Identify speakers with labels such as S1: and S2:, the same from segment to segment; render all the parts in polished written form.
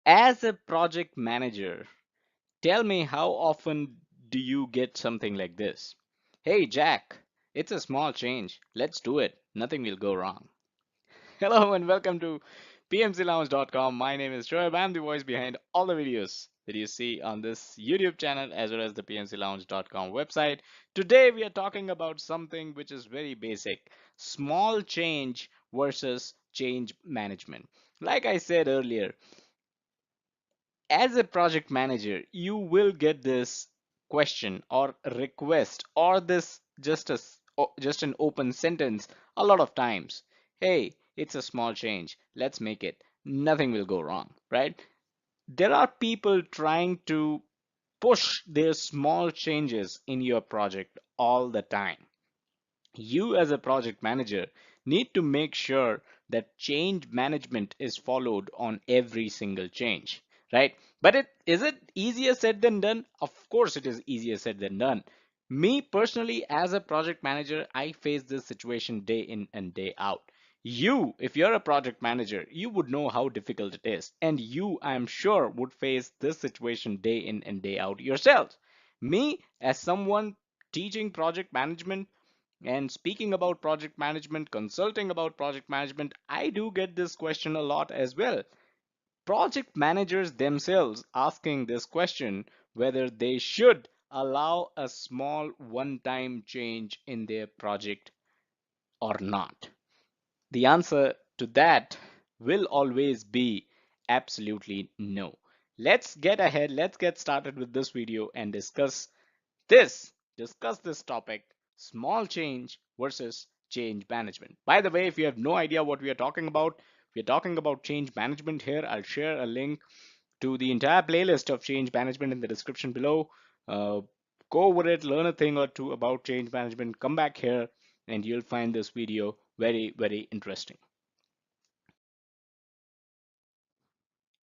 S1: As a project manager, tell me how often do you get something like this? Hey, Jack, it's a small change. Let's do it. Nothing will go wrong. Hello and welcome to pmclounge.com. My name is Shoaib. I'm the voice behind all the videos that you see on this YouTube channel as well as the pmclounge.com website. Today we are talking about something which is very basic, small change versus change management. Like I said earlier, as a project manager, you will get this question or request or this just an open sentence a lot of times. Hey, it's a small change. Let's make it. Nothing will go wrong, right? There are people trying to push their small changes in your project all the time. You as a project manager need to make sure that change management is followed on every single change, right? But is it easier said than done? Of course it is easier said than done. Me personally, as a project manager, I face this situation day in and day out. You, if you're a project manager, you would know how difficult it is, and you, I'm sure, would face this situation day in and day out yourself. Me, as someone teaching project management and speaking about project management, consulting about project management, I do get this question a lot as well. Project managers themselves asking this question whether they should allow a small one time change in their project or not. The answer to that will always be absolutely no. Let's get ahead, let's get started with this video and discuss this topic, small change versus change management. By the way, if you have no idea what we are talking about, we are talking about change management here. I'll share a link to the entire playlist of change management in the description below. Uh, go over it, learn a thing or two about change management, come back here, and you'll find this video very, very interesting.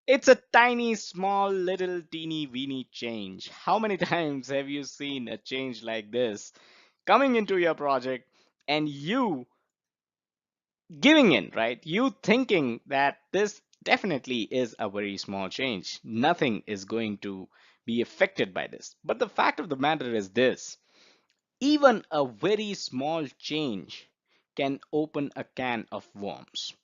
S1: It's a tiny, small, little, teeny, weeny change. How many times have you seen a change like this coming into your project and you giving in, right? You thinking that this definitely is a very small change. Nothing is going to be affected by this. But the fact of the matter is this, even a very small change can open a can of worms.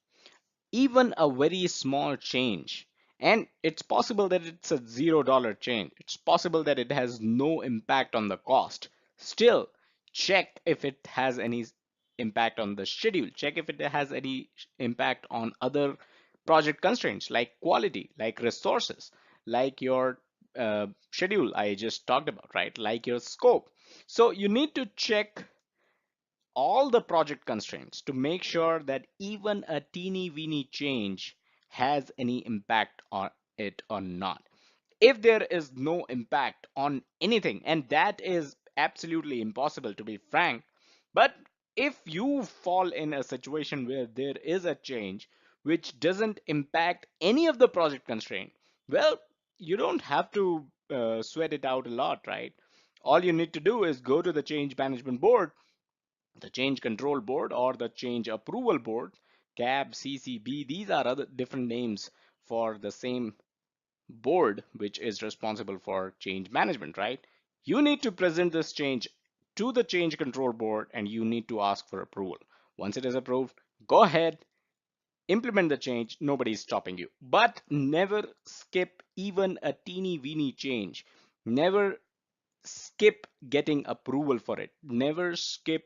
S1: Even a very small change, and it's possible that it's a $0 change, it's possible that it has no impact on the cost. Still, check if it has any impact on the schedule, check if it has any impact on other project constraints like quality, like resources, like your schedule I just talked about, right? Like your scope. So you need to check all the project constraints to make sure that even a teeny weeny change has any impact on it or not. If there is no impact on anything, and that is absolutely impossible to be frank, but if you fall in a situation where there is a change which doesn't impact any of the project constraint, well, you don't have to sweat it out a lot, right? All you need to do is go to the change management board, the change control board, or the change approval board, cab, ccb. These are other different names for the same board which is responsible for change management, right? You need to present this change to the change control board and you need to ask for approval. Once it is approved, go ahead, implement the change. Nobody's stopping you, but never skip even a teeny weeny change. Never skip getting approval for it. Never skip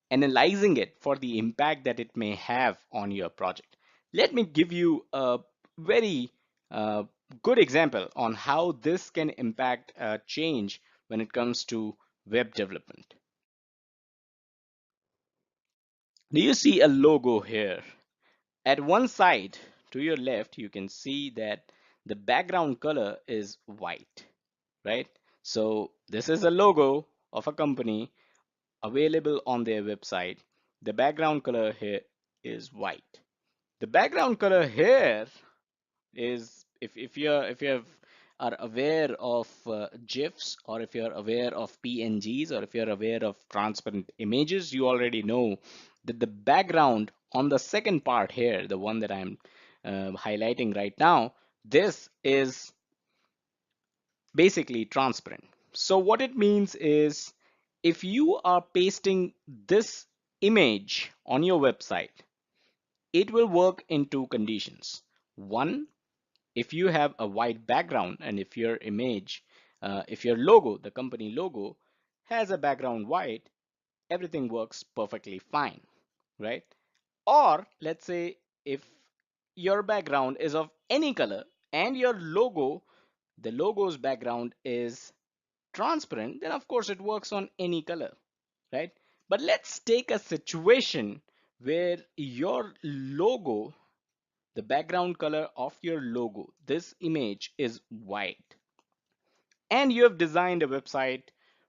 S1: analyzing it for the impact that it may have on your project. Let me give you a very uh, good example on how this can impact change when it comes to web development. Do you see a logo here? At one side to your left, you can see that the background color is white, right? So this is a logo of a company available on their website. The background color here is white. The background color here is, if you are aware of GIFs, or if you're aware of PNGs, or if you're aware of transparent images, you already know that the background on the second part here, the one that I'm highlighting right now, This is basically transparent. So what it means is if you are pasting this image on your website, it will work in two conditions. One, if you have a white background and if your image, if your logo, the company logo, has a background white, everything works perfectly fine, right? Or let's say if your background is of any color and your logo, the logo's background is transparent, then of course it works on any color, right? But let's take a situation where your logo, the background color of your logo, this image is white, and you have designed a website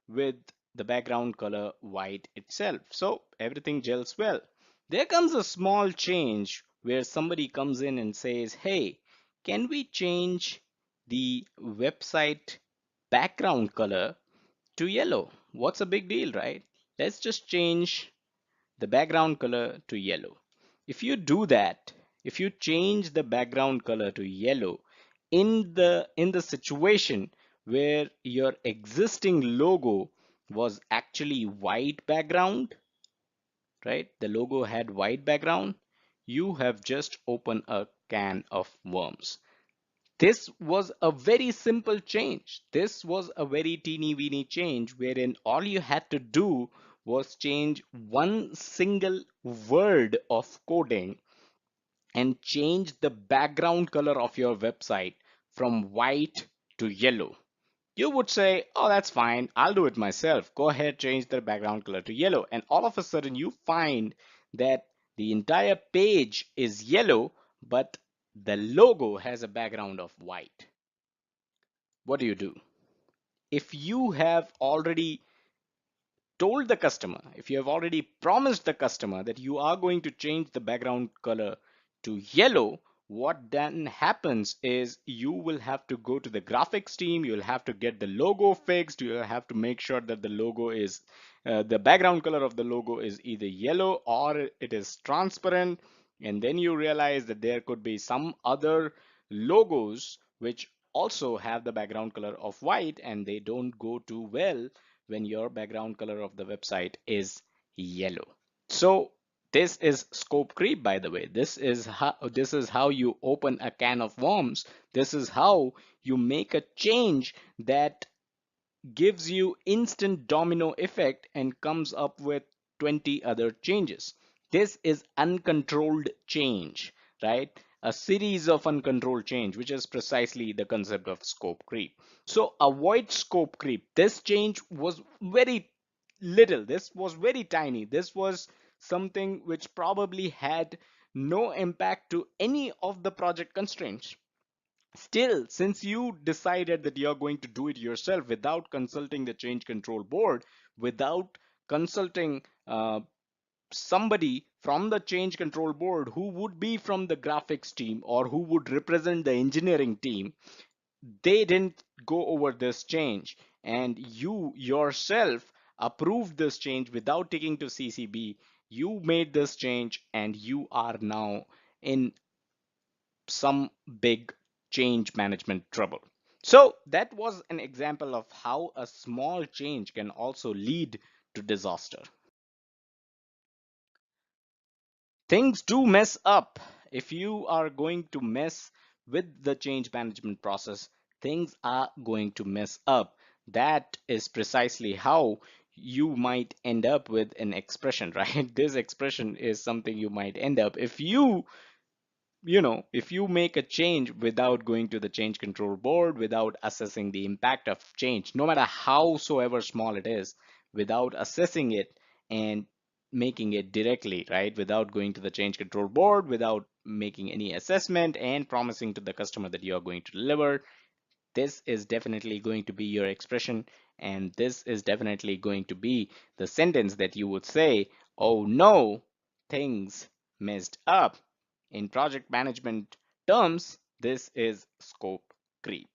S1: with the background color white itself. So everything gels well. There comes a small change where somebody comes in and says, hey, can we change the website background color to yellow? What's a big deal, right? Let's just change the background color to yellow. If you do that, if you change the background color to yellow in the situation where your existing logo was actually white background, right? The logo had white background, you have just opened a can of worms. This was a very simple change. This was a very teeny weeny change wherein all you had to do was change one single word of coding and change the background color of your website from white to yellow. You would say, oh, that's fine. I'll do it myself. Go ahead, change the background color to yellow. And all of a sudden you find that the entire page is yellow, but the logo has a background of white. What do you do? If you have already told the customer, if you have already promised the customer that you are going to change the background color to yellow, what then happens is you will have to go to the graphics team, you'll have to get the logo fixed, you'll have to make sure that the logo is, the background color of the logo is either yellow or it is transparent. And then you realize that there could be some other logos which also have the background color of white and they don't go too well when your background color of the website is yellow. So this is scope creep, by the way. This is how you open a can of worms. This is how you make a change that gives you instant domino effect and comes up with 20 other changes. This is uncontrolled change, right? A series of uncontrolled change, which is precisely the concept of scope creep. So avoid scope creep. This change was very little. This was very tiny. This was something which probably had no impact to any of the project constraints. Still, since you decided that you're going to do it yourself without consulting the change control board, without consulting somebody from the change control board who would be from the graphics team or who would represent the engineering team, they didn't go over this change and you yourself approved this change without taking to CCB. You made this change and you are now in some big change management trouble. So that was an example of how a small change can also lead to disaster. Things do mess up. If you are going to mess with the change management process, things are going to mess up. That is precisely how you might end up with an expression, right? This expression is something you might end up if if you make a change without going to the change control board, without assessing the impact of change, no matter howsoever small it is, without assessing it and making it directly, right? Without going to the change control board, without making any assessment and promising to the customer that you are going to deliver, this is definitely going to be your expression. And this is definitely going to be the sentence that you would say, oh no, things messed up. In project management terms, this is scope creep.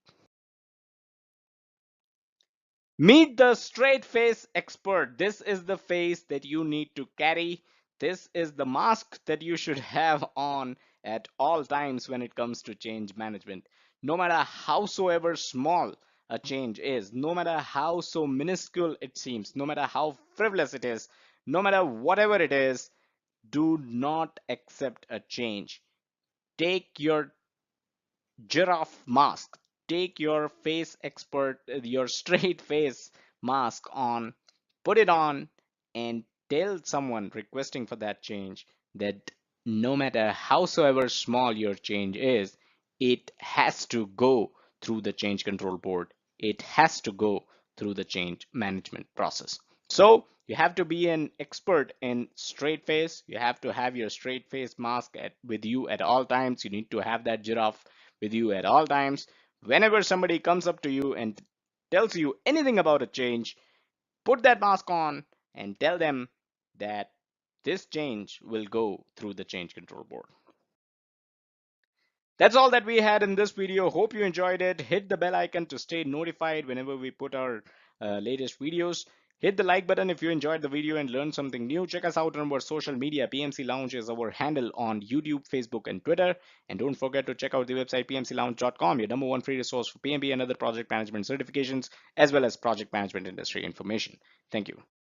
S1: Meet the straight face expert. This is the face that you need to carry. This is the mask that you should have on at all times when it comes to change management. No matter howsoever small a change is, no matter how so minuscule it seems, no matter how frivolous it is, no matter whatever it is, do not accept a change. Take your giraffe mask. Take your face expert, your straight face mask on, put it on, and tell someone requesting for that change that no matter howsoever small your change is, it has to go through the change control board. It has to go through the change management process. So you have to be an expert in straight face. You have to have your straight face mask with you at all times. You need to have that giraffe with you at all times. Whenever somebody comes up to you and tells you anything about a change, put that mask on and tell them that this change will go through the change control board. That's all that we had in this video. Hope you enjoyed it. Hit the bell icon to stay notified whenever we put our latest videos. Hit the like button if you enjoyed the video and learned something new. Check us out on our social media. PMC Lounge is our handle on YouTube, Facebook, and Twitter. And don't forget to check out the website pmclounge.com, your number one free resource for PMP and other project management certifications, as well as project management industry information. Thank you.